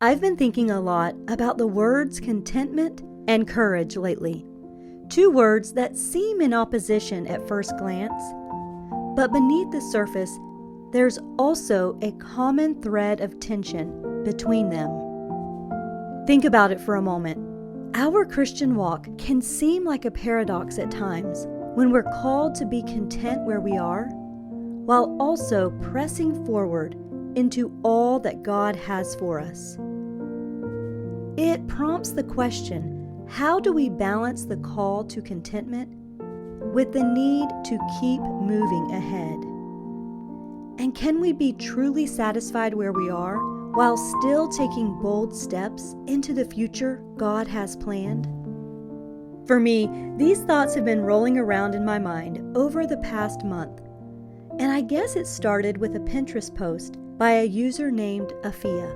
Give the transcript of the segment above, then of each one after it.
I've been thinking a lot about the words contentment and courage lately. Two words that seem in opposition at first glance, but beneath the surface, there's also a common thread of tension between them. Think about it for a moment. Our Christian walk can seem like a paradox at times when we're called to be content where we are, while also pressing forward into all that God has for us. It prompts the question, how do we balance the call to contentment with the need to keep moving ahead? And can we be truly satisfied where we are while still taking bold steps into the future God has planned? For me, these thoughts have been rolling around in my mind over the past month, and I guess it started with a Pinterest post by a user named Afia.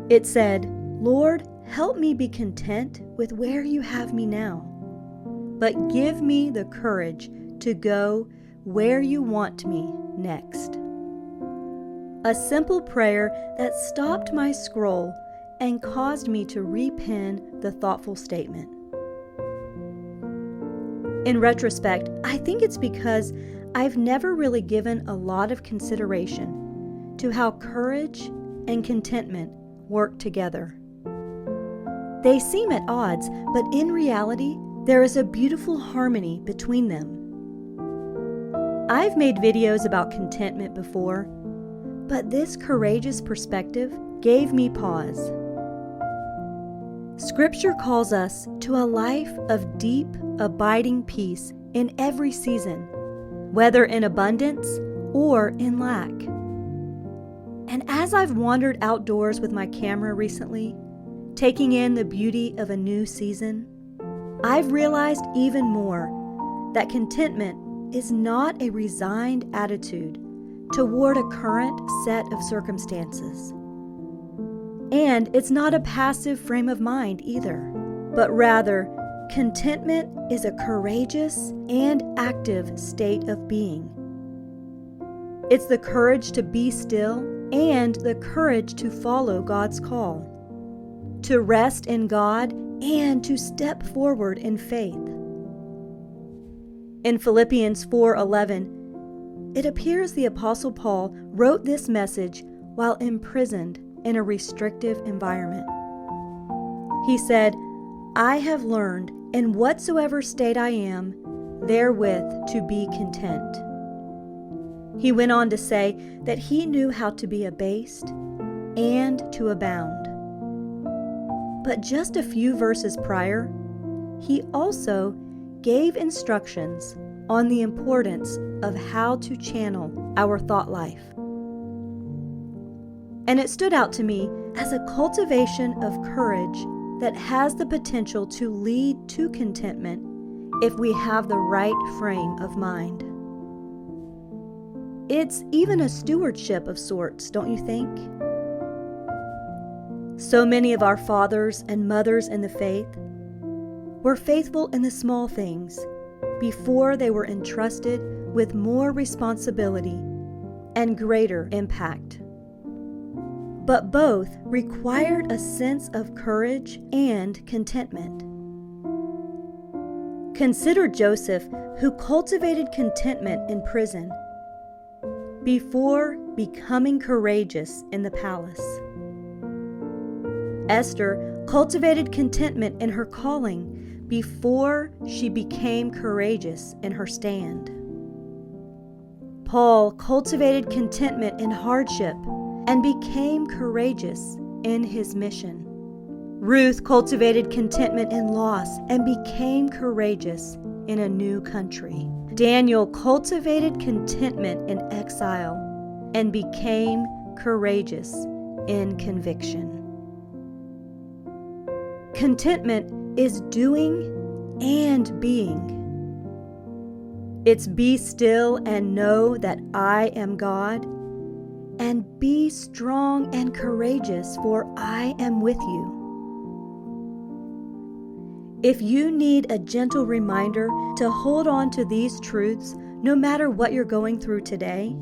It said, "Lord, help me be content with where you have me now, but give me the courage to go where you want me next." A simple prayer that stopped my scroll and caused me to repen the thoughtful statement. In retrospect, I think it's because I've never really given a lot of consideration to how courage and contentment work together. They seem at odds, but in reality, there is a beautiful harmony between them. I've made videos about contentment before, but this courageous perspective gave me pause. Scripture calls us to a life of deep, abiding peace in every season, whether in abundance or in lack. And as I've wandered outdoors with my camera recently, taking in the beauty of a new season, I've realized even more that contentment is not a resigned attitude toward a current set of circumstances. And it's not a passive frame of mind either, but rather, contentment is a courageous and active state of being. It's the courage to be still and the courage to follow God's call, to rest in God and to step forward in faith. In Philippians 4:11, it appears the Apostle Paul wrote this message while imprisoned in a restrictive environment. He said, "I have learned in whatsoever state I am, therewith to be content." He went on to say that he knew how to be abased and to abound. But just a few verses prior, he also gave instructions on the importance of how to channel our thought life. And it stood out to me as a cultivation of courage that has the potential to lead to contentment if we have the right frame of mind. It's even a stewardship of sorts, don't you think? So many of our fathers and mothers in the faith were faithful in the small things before they were entrusted with more responsibility and greater impact. But both required a sense of courage and contentment. Consider Joseph, who cultivated contentment in prison before becoming courageous in the palace. Esther cultivated contentment in her calling before she became courageous in her stand. Paul cultivated contentment in hardship and became courageous in his mission. Ruth cultivated contentment in loss and became courageous in a new country. Daniel cultivated contentment in exile and became courageous in conviction. Contentment is doing and being. It's be still and know that I am God, and be strong and courageous, for I am with you. If you need a gentle reminder to hold on to these truths no matter what you're going through today,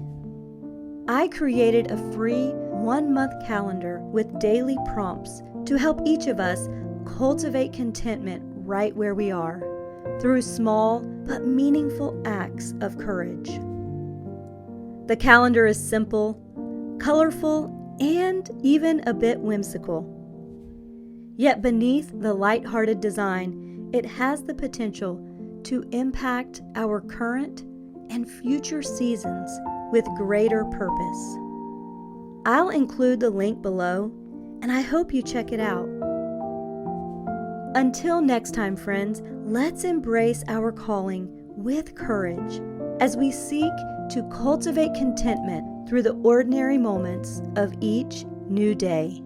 I created a free 1-month calendar with daily prompts to help each of us cultivate contentment right where we are, through small but meaningful acts of courage. The calendar is simple, colorful, and even a bit whimsical. Yet beneath the light-hearted design, it has the potential to impact our current and future seasons with greater purpose. I'll include the link below, and I hope you check it out. Until next time, friends, let's embrace our calling with courage as we seek to cultivate contentment through the ordinary moments of each new day.